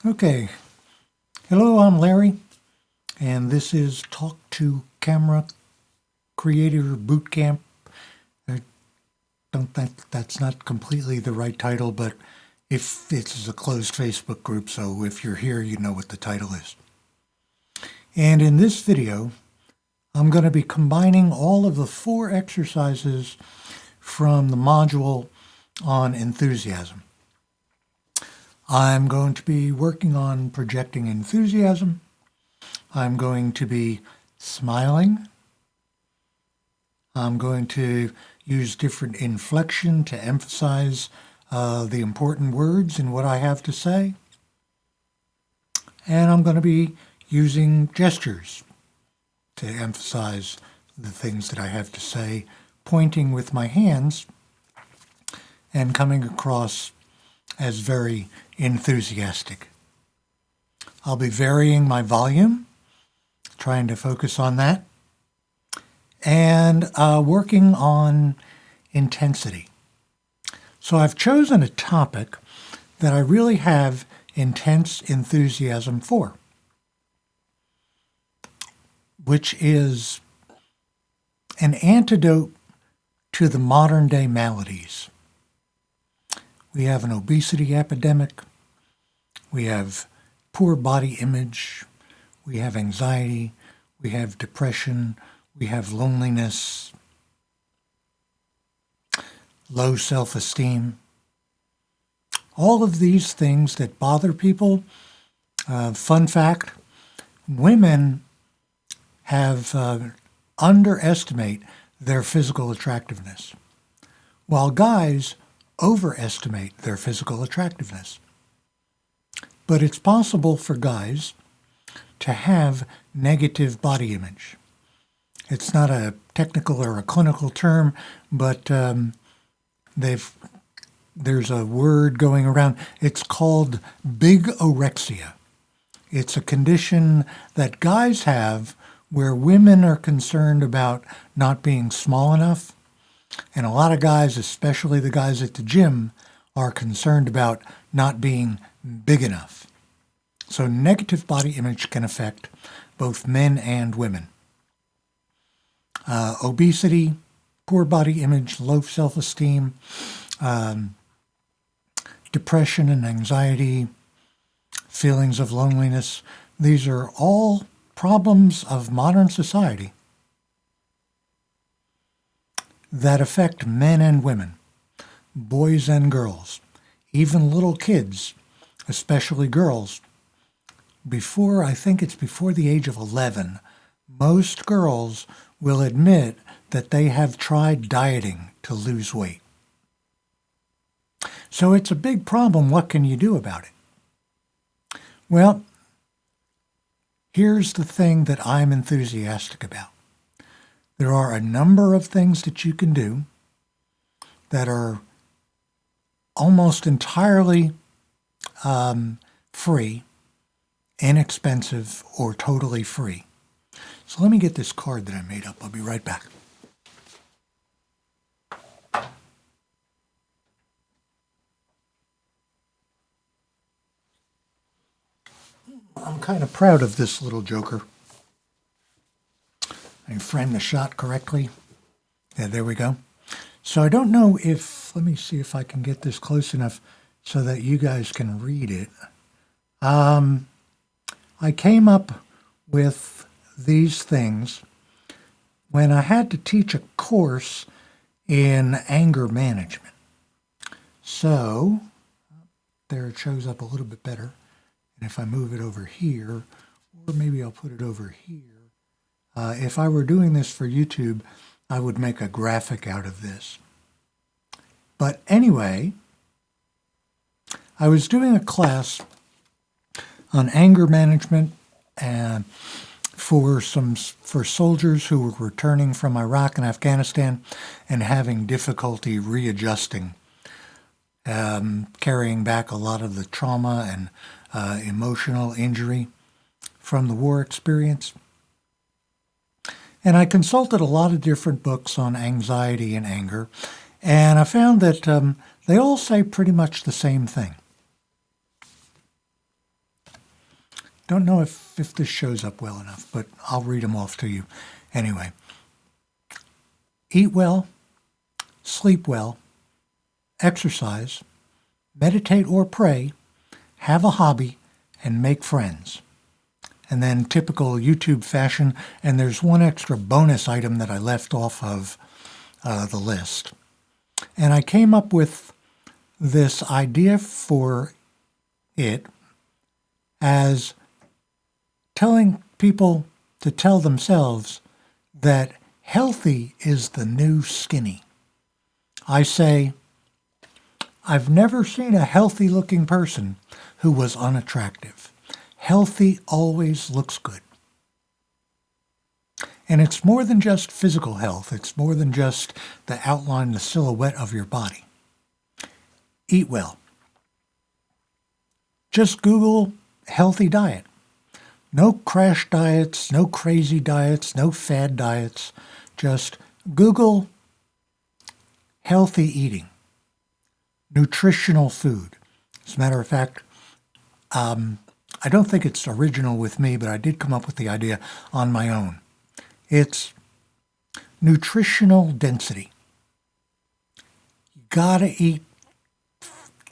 Okay, hello, I'm Larry, and this is Talk to Camera Creator Bootcamp. I don't think that's not completely the right title, but if this is a closed Facebook group, so if you're here, you know what the title is. And in this video, I'm going to be combining all of the 4 exercises from the module on enthusiasm. I'm going to be working on projecting enthusiasm. I'm going to be smiling. I'm going to use different inflection to emphasize the important words in what I have to say. And I'm going to be using gestures to emphasize the things that I have to say, pointing with my hands and coming across as very enthusiastic. I'll be varying my volume, trying to focus on that, and working on intensity. So I've chosen a topic that I really have intense enthusiasm for, which is an antidote to the modern day maladies. We have an obesity epidemic. We have poor body image. We have anxiety. We have depression. We have loneliness, low self-esteem. All of these things that bother people. Fun fact, women have underestimate their physical attractiveness, while guys overestimate their physical attractiveness. But it's possible for guys to have negative body image. It's not a technical or a clinical term, but there's a word going around. It's called bigorexia. It's a condition that guys have where women are concerned about not being small enough. And a lot of guys, especially the guys at the gym, are concerned about not being big enough. So negative body image can affect both men and women. Obesity, poor body image, low self-esteem, depression and anxiety, feelings of loneliness. These are all problems of modern society that affect men and women, boys and girls, even little kids, especially girls. I think it's before the age of 11, most girls will admit that they have tried dieting to lose weight. So it's a big problem. What can you do about it? Well, here's the thing that I'm enthusiastic about. There are a number of things that you can do that are almost entirely free, inexpensive, or totally free. So let me get this card that I made up. I'll be right back. I'm kind of proud of this little joker. I framed the shot correctly. Yeah, there we go. So I don't know if, let me see if I can get this close enough so that you guys can read it. I came up with these things when I had to teach a course in anger management. So there it shows up a little bit better. And if I move it over here, or maybe I'll put it over here, if I were doing this for YouTube, I would make a graphic out of this. But anyway, I was doing a class on anger management and for soldiers who were returning from Iraq and Afghanistan and having difficulty readjusting, carrying back a lot of the trauma and emotional injury from the war experience. And I consulted a lot of different books on anxiety and anger, and I found that they all say pretty much the same thing. Don't know if this shows up well enough, but I'll read them off to you anyway. Eat well, sleep well, exercise, meditate or pray, have a hobby, and make friends. And then typical YouTube fashion, and there's one extra bonus item that I left off of the list. And I came up with this idea for it as telling people to tell themselves that healthy is the new skinny. I say, I've never seen a healthy-looking person who was unattractive. Healthy always looks good. And it's more than just physical health. It's more than just the outline, the silhouette of your body. Eat well. Just Google healthy diet. No crash diets, no crazy diets, no fad diets. Just Google healthy eating, nutritional food. As a matter of fact, I don't think it's original with me, but I did come up with the idea on my own. It's nutritional density. You gotta eat,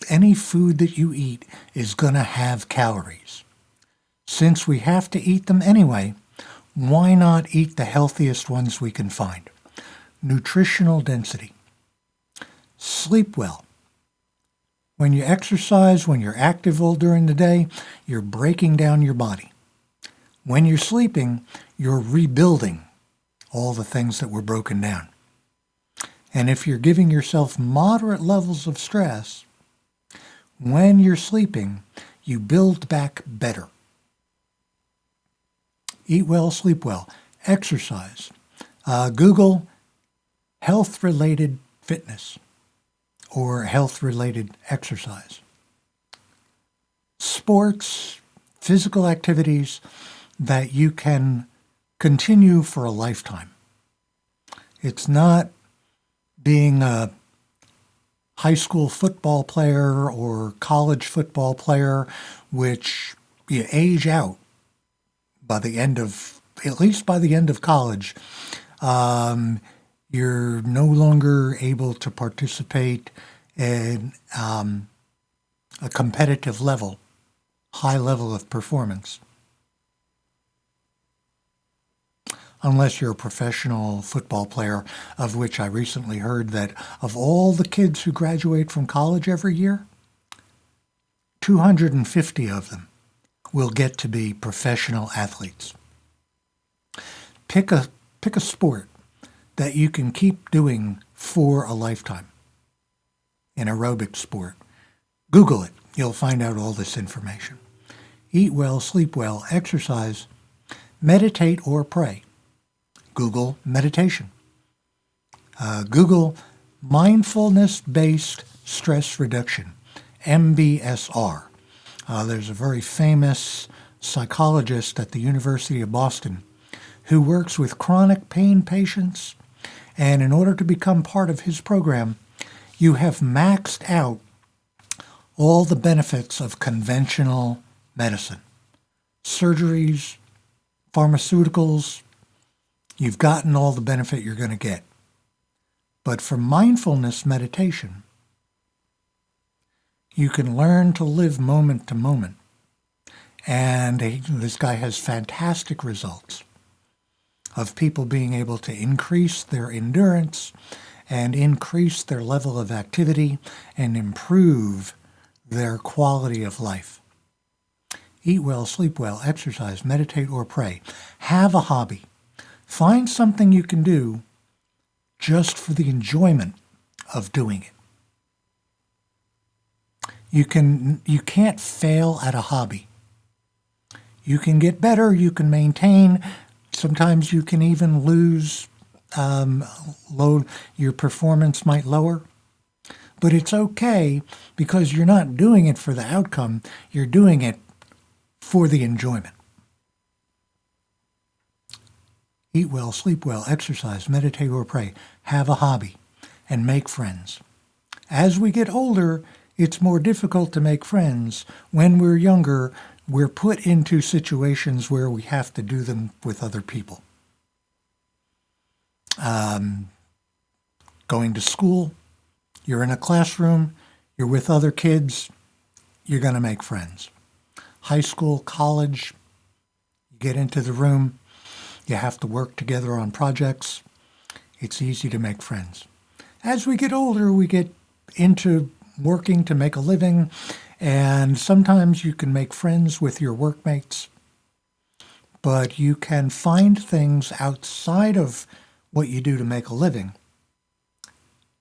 any food that you eat is gonna have calories. Since we have to eat them anyway, why not eat the healthiest ones we can find? Nutritional density. Sleep well. When you exercise, when you're active all during the day, you're breaking down your body. When you're sleeping, you're rebuilding all the things that were broken down. And if you're giving yourself moderate levels of stress, when you're sleeping, you build back better. Eat well, sleep well. Exercise. Google health-related fitness or health-related exercise. Sports, physical activities that you can continue for a lifetime. It's not being a high school football player or college football player, which you age out by the end of, at least by the end of college. You're no longer able to participate in a competitive level, high level of performance. Unless you're a professional football player, of which I recently heard that of all the kids who graduate from college every year, 250 of them will get to be professional athletes. Pick a sport that you can keep doing for a lifetime. An aerobic sport. Google it. You'll find out all this information. Eat well, sleep well, exercise, meditate or pray. Google meditation. Google mindfulness-based stress reduction, MBSR. There's a very famous psychologist at the University of Boston who works with chronic pain patients, and in order to become part of his program, you have maxed out all the benefits of conventional medicine. Surgeries, pharmaceuticals, you've gotten all the benefit you're going to get. But for mindfulness meditation, you can learn to live moment to moment. And this guy has fantastic results of people being able to increase their endurance and increase their level of activity and improve their quality of life. Eat well, sleep well, exercise, meditate or pray. Have a hobby. Find something you can do just for the enjoyment of doing it. You can't fail at a hobby. You can get better, you can maintain. Sometimes you can even lose load. Your performance might lower. But it's okay because you're not doing it for the outcome. You're doing it for the enjoyment. Eat well, sleep well, exercise, meditate or pray. Have a hobby and make friends. As we get older, it's more difficult to make friends. When we're younger, we're put into situations where we have to do them with other people. Going to school, you're in a classroom, you're with other kids, you're going to make friends. High school, college, you get into the room, you have to work together on projects. It's easy to make friends. As we get older, we get into working to make a living, and sometimes you can make friends with your workmates, but you can find things outside of what you do to make a living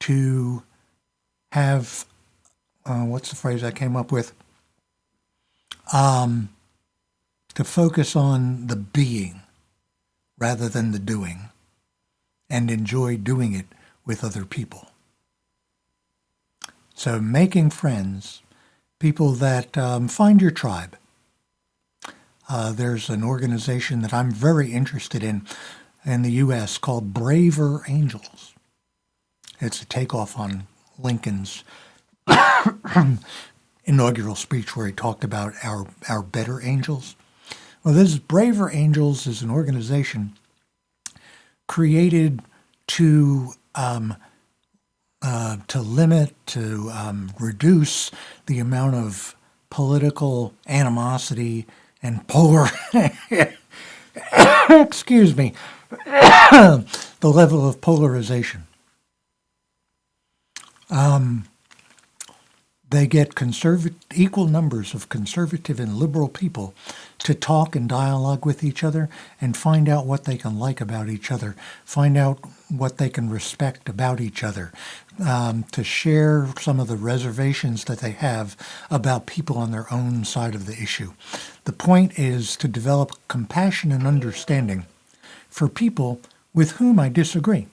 to have, what's the phrase I came up with? To focus on the being rather than the doing, and enjoy doing it with other people. So making friends, people that find your tribe. There's an organization that I'm very interested in the U.S. called Braver Angels. It's a takeoff on Lincoln's inaugural speech where he talked about our better angels. Well, this Braver Angels is an organization created to limit, to reduce the amount of political animosity and excuse me, the level of polarization. They get equal numbers of conservative and liberal people to talk and dialogue with each other and find out what they can like about each other, find out what they can respect about each other, to share some of the reservations that they have about people on their own side of the issue. The point is to develop compassion and understanding for people with whom I disagree.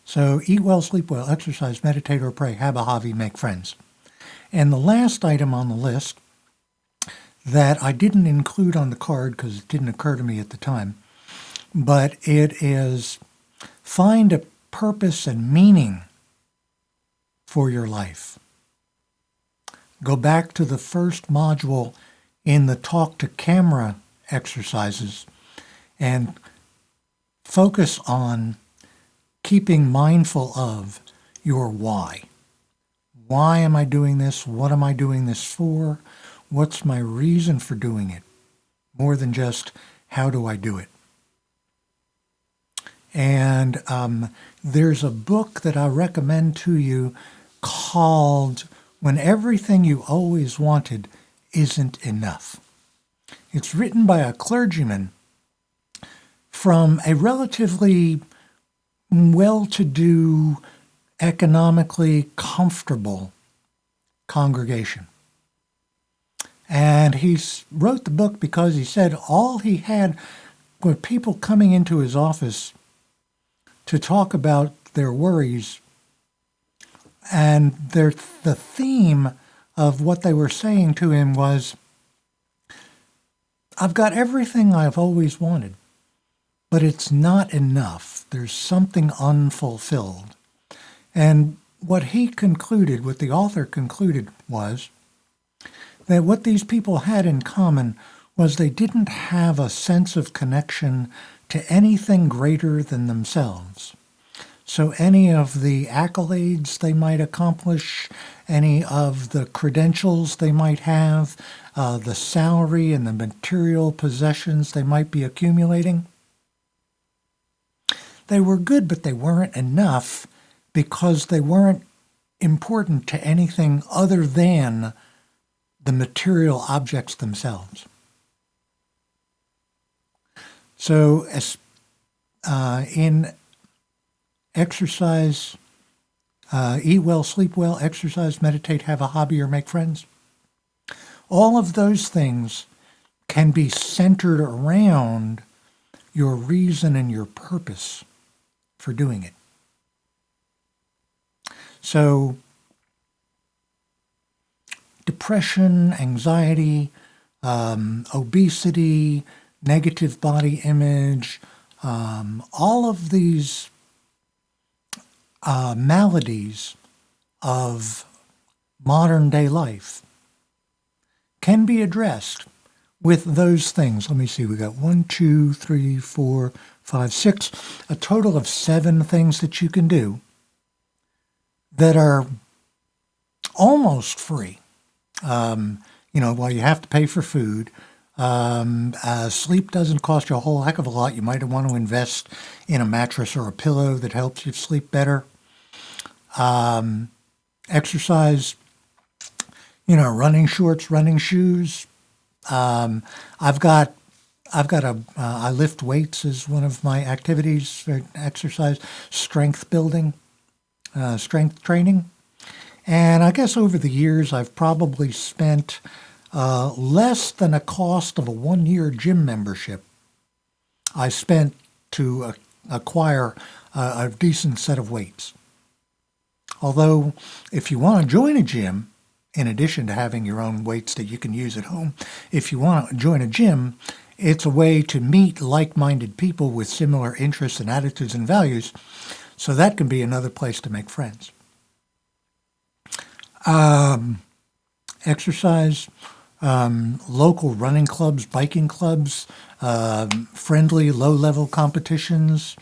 So eat well, sleep well, exercise, meditate or pray, have a hobby, make friends. And the last item on the list that I didn't include on the card because it didn't occur to me at the time, but it is find a purpose and meaning for your life. Go back to the first module in the talk to camera exercises and focus on keeping mindful of your why. Why am I doing this? What am I doing this for? What's my reason for doing it? More than just, how do I do it? And there's a book that I recommend to you called When Everything You Always Wanted Isn't Enough. It's written by a clergyman from a relatively well-to-do, economically comfortable congregation. And he wrote the book because he said all he had were people coming into his office to talk about their worries, and the theme of what they were saying to him was, I've got everything I've always wanted, but it's not enough. There's something unfulfilled. And what he concluded, what the author concluded, was that what these people had in common was they didn't have a sense of connection to anything greater than themselves. So any of the accolades they might accomplish, any of the credentials they might have, the salary and the material possessions they might be accumulating, they were good, but they weren't enough because they weren't important to anything other than the material objects themselves. So in exercise, eat well, sleep well, exercise, meditate, have a hobby, or make friends, all of those things can be centered around your reason and your purpose for doing it. So depression, anxiety, obesity, negative body image, all of these maladies of modern day life can be addressed with those things. Let me see. We got 1, 2, 3, 4, 5, 6, a total of 7 things that you can do that are almost free. While you have to pay for food, sleep doesn't cost you a whole heck of a lot. You might want to invest in a mattress or a pillow that helps you sleep better. Exercise, running shorts, running shoes. I lift weights as one of my activities, exercise, strength building, strength training. And I guess over the years, I've probably spent less than a cost of a 1-year gym membership I spent to acquire a decent set of weights. Although, if you want to join a gym, in addition to having your own weights that you can use at home, if you want to join a gym, it's a way to meet like-minded people with similar interests and attitudes and values, so that can be another place to make friends. Exercise, local running clubs, biking clubs, friendly low-level competitions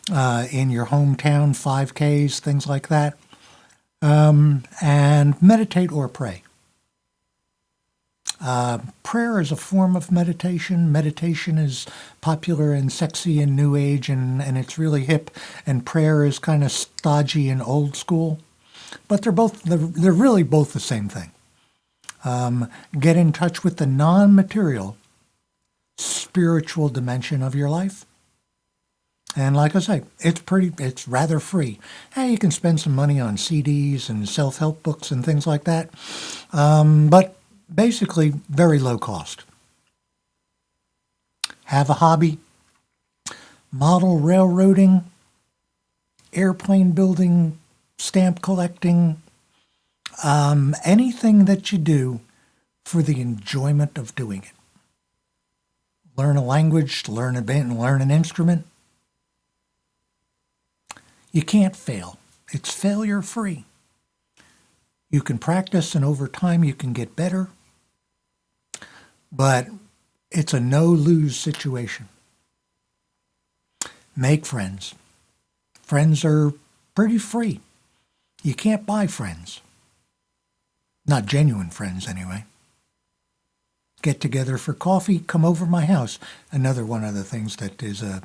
in your hometown, 5Ks, things like that, and meditate or pray. Prayer is a form of meditation. Meditation is popular and sexy in New Age, and it's really hip, and prayer is kind of stodgy and old school. But they're really both the same thing. Get in touch with the non-material spiritual dimension of your life. And like I say, it's rather free. Hey, you can spend some money on CDs and self-help books and things like that. But basically, very low cost. Have a hobby. Model railroading, airplane building, stamp collecting, anything that you do for the enjoyment of doing it. Learn a language, learn an instrument. You can't fail. It's failure free. You can practice, and over time you can get better, but it's a no-lose situation. Make friends. Friends are pretty free. You can't buy friends. Not genuine friends, anyway. Get together for coffee, come over my house. Another one of the things that is a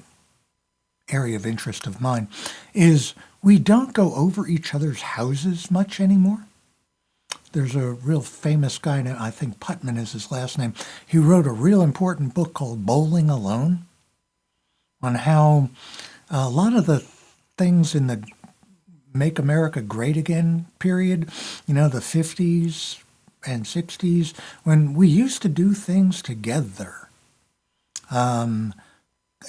area of interest of mine is we don't go over each other's houses much anymore. There's a real famous guy, I think Putman is his last name. He wrote a real important book called Bowling Alone on how a lot of the things in the Make America Great Again period, the 50s and 60s, when we used to do things together.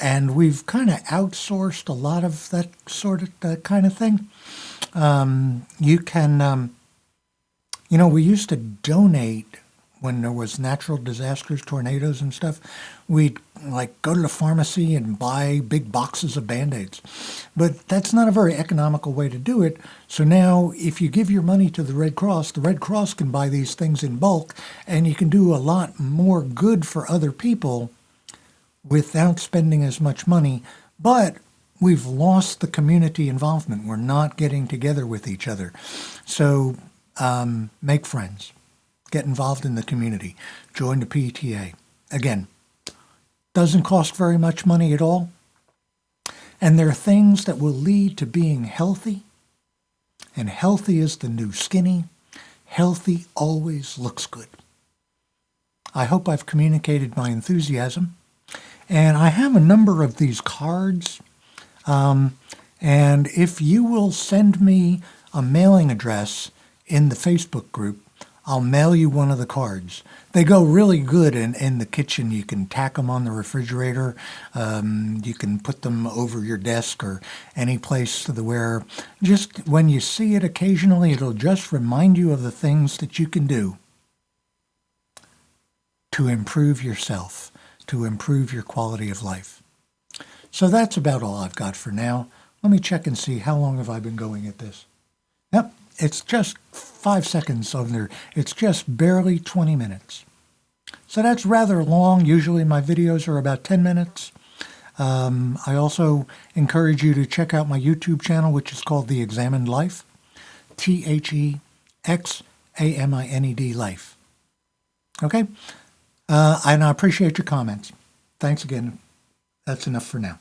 And we've kind of outsourced a lot of that sort of kind of thing. You can, we used to donate when there was natural disasters, tornadoes and stuff. We'd go to the pharmacy and buy big boxes of Band-Aids. But that's not a very economical way to do it. So now if you give your money to the Red Cross can buy these things in bulk, and you can do a lot more good for other people without spending as much money. But we've lost the community involvement. We're not getting together with each other. So make friends. Get involved in the community. Join the PTA. Again, doesn't cost very much money at all. And there are things that will lead to being healthy. And healthy is the new skinny. Healthy always looks good. I hope I've communicated my enthusiasm. And I have a number of these cards. And if you will send me a mailing address in the Facebook group, I'll mail you one of the cards. They go really good in the kitchen. You can tack them on the refrigerator. You can put them over your desk or any place where just when you see it occasionally, it'll just remind you of the things that you can do to improve yourself, to improve your quality of life. So that's about all I've got for now. Let me check and see how long have I been going at this. Yep, it's just 5 seconds on there. It's just barely 20 minutes. So that's rather long. Usually my videos are about 10 minutes. I also encourage you to check out my YouTube channel, which is called The Examined Life. THEXAMINED Life. Okay? And I appreciate your comments. Thanks again. That's enough for now.